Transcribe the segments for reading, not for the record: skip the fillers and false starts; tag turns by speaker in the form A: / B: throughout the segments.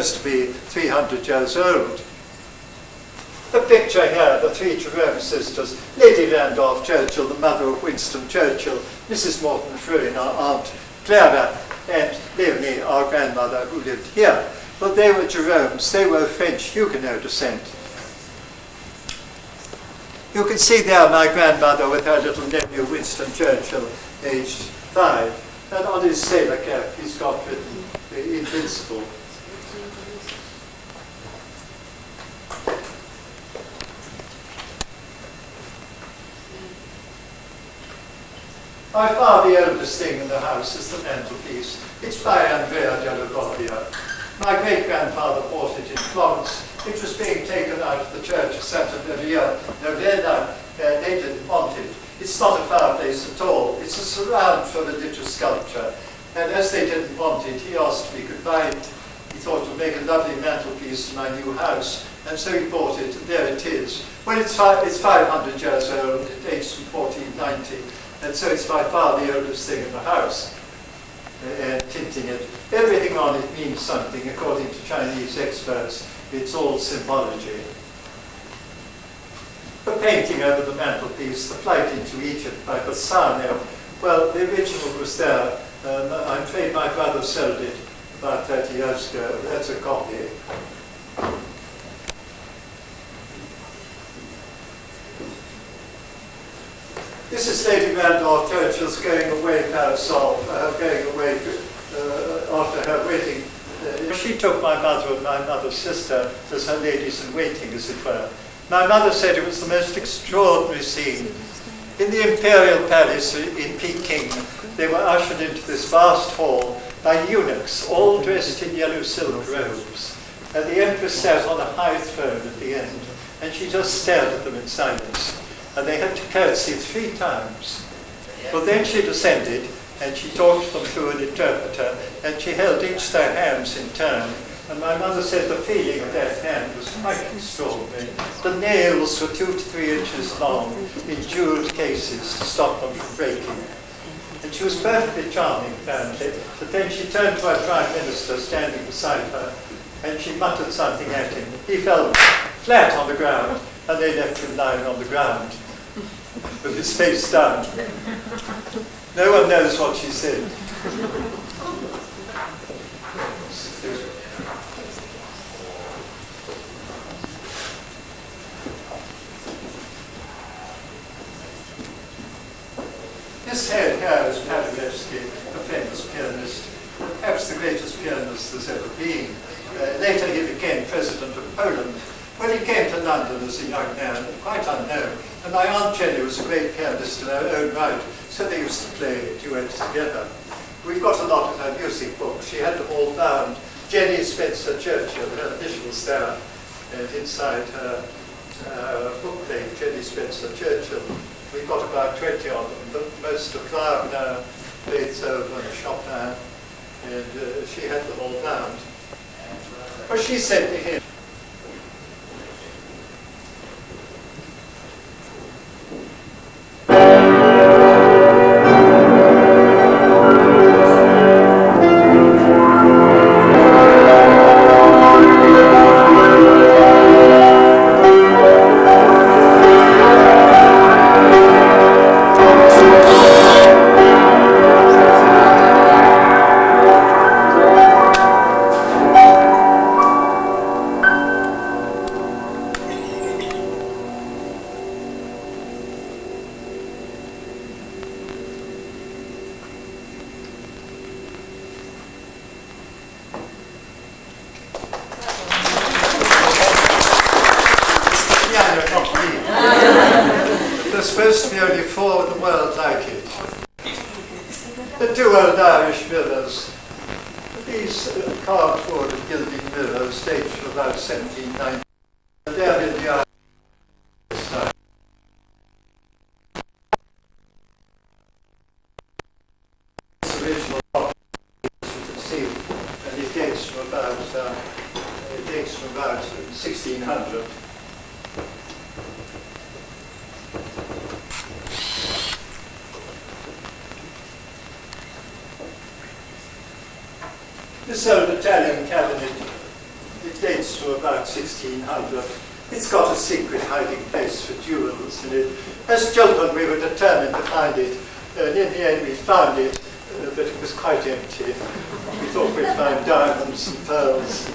A: supposed to be 300 years old. The picture here, the three Jerome sisters, Lady Randolph Churchill, the mother of Winston Churchill, Mrs. Morton Frewen, our Aunt Clara, and Leonie, our grandmother, who lived here. Well, they were Jeromes. They were French Huguenot descent. You can see there my grandmother with her little nephew, Winston Churchill, aged 5. And on his sailor cap, he's got written Invincible. By far the oldest thing in the house is the mantelpiece. It's by Andrea della Robbia. My great-grandfather bought it in Florence. It was being taken out of the church of Santa Maria Novella. They didn't want it. It's not a fireplace at all. It's a surround for religious sculpture. And as they didn't want it, he asked if he could buy it. He thought it would make a lovely mantelpiece to my new house. And so he bought it, and there it is. Well, it's 500 years old. It dates from 1490. And so it's by far the oldest thing in the house. Tinting it. Everything on it means something, according to Chinese experts. It's all symbology. The painting over the mantelpiece, The Flight into Egypt by Bassano. Well, the original was there. I'm afraid my brother sold it about 30 years ago. That's a copy. This is Lady Randolph Churchill's going away parasol, going away after her wedding. She took my mother and my mother's sister as her ladies-in-waiting, as it were. My mother said it was the most extraordinary scene. In the Imperial Palace in Peking, they were ushered into this vast hall by eunuchs, all dressed in yellow silk robes. And the Empress sat on a high throne at the end, and she just stared at them in silence. And they had to curtsy 3 times. Well, then she descended, and she talked to them through an interpreter, and she held each their hands in turn. And my mother said the feeling of that hand was quite extraordinary. The nails were 2 to 3 inches long, in jeweled cases to stop them from breaking. And she was perfectly charming, apparently. But then she turned to our Prime Minister standing beside her, and she muttered something at him. He fell flat on the ground, and they left him lying on the ground with his face down. No one knows what she said. This head here is Paderewski, a famous pianist, perhaps the greatest pianist there's ever been. Later he became president of Poland. When he came to London as a young man, quite unknown, and my Aunt Jenny was a great pianist in her own right, so they used to play duets together. We've got a lot of her music books. She had them all bound. Jenny Spencer Churchill, her initials there, and inside her book plate, Jenny Spencer Churchill. We've got about 20 of them, but most of Wagner, Beethoven, Chopin, and she had them all bound. Well, she said to him, there's supposed to be only 4 in the world like it. The 2 old Irish mirrors. These carved wood and gilded mirrors date from about 1790. And they're in the Irish style. This original copy, as you can see, and it dates from about 1600. This old Italian cabinet about 1600. It's got a secret hiding place for jewels in it. As children, we were determined to find it, and in the end we found it, but it was quite empty. We thought we'd find diamonds and pearls.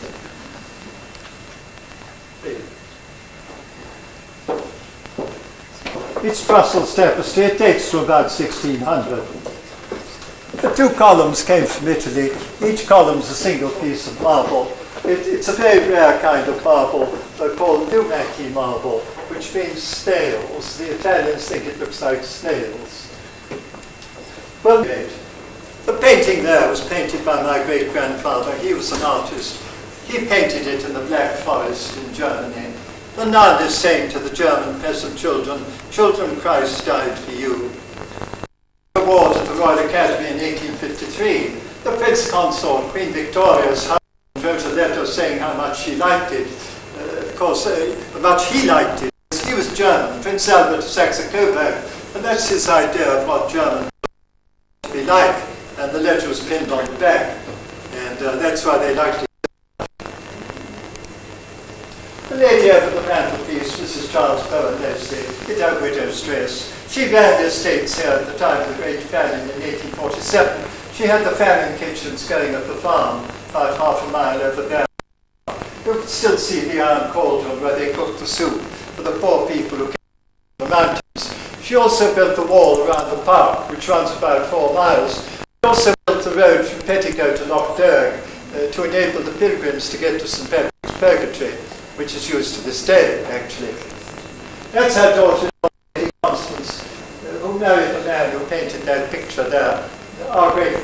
A: It's Brussels tapestry. It dates to about 1600. The two columns came from Italy. Each column is a single piece of marble. It's a very rare kind of marble called Lumacchi marble, which means snails. The Italians think it looks like snails. Well, the painting there was painted by my great-grandfather. He was an artist. He painted it in the Black Forest in Germany. The nun is saying to the German peasant children, "Children, Christ died for you." Award at the Royal Academy in 1853, the Prince Consort, Queen Victoria's husband, wrote a letter saying how much she liked it. Of course, how much he liked it. He was German, Prince Albert of Saxe-Coburg, and that's his idea of what German to be like. And the letter was pinned on the back, and that's why they liked it. The lady over the mantelpiece, Mrs. Charles Bowen Leslie, in her widow's dress. She ran the estates here at the time of the Great Famine in 1847. She had the famine kitchens going at the farm, about half a mile over there. You can still see the iron cauldron where they cooked the soup for the poor people who came from the mountains. She also built the wall around the park, which runs about 4 miles. She also built the road from Petticoat to Loch Derg to enable the pilgrims to get to St. Patrick's Purgatory, which is used to this day, actually. That's her daughter, Lady Constance, who married the man who painted that picture there, our great.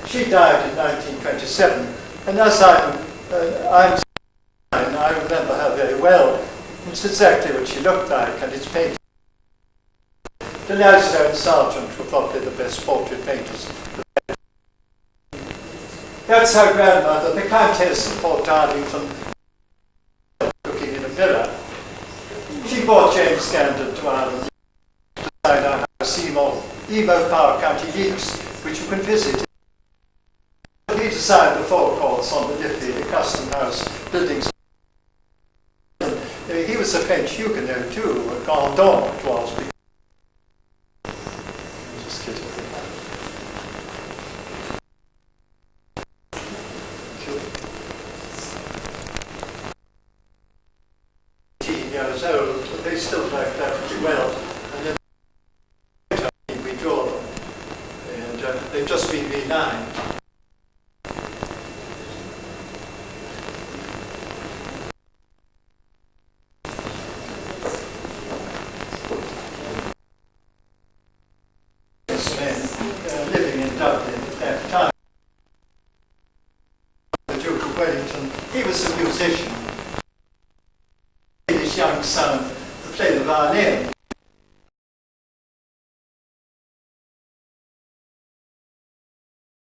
A: She died in 1927, and as I remember her very well. It's exactly what she looked like, and it's painted. Delisle and Sargent were probably the best portrait painters. That's her grandmother, the Countess of Port Darlington, looking in a mirror. She brought James Scandon to Ireland to design our house, Emo Power County Leaks, which you can visit. He designed the forecourts on the Liffey, the Custom House buildings. He was a French Huguenot too, a Gandon it was. Just kidding. 18 years old, but they still work perfectly well. And then we draw them. And they've just been relined. Living in Dublin at that time. The Duke of Wellington, he was a musician. His young son to play the violin.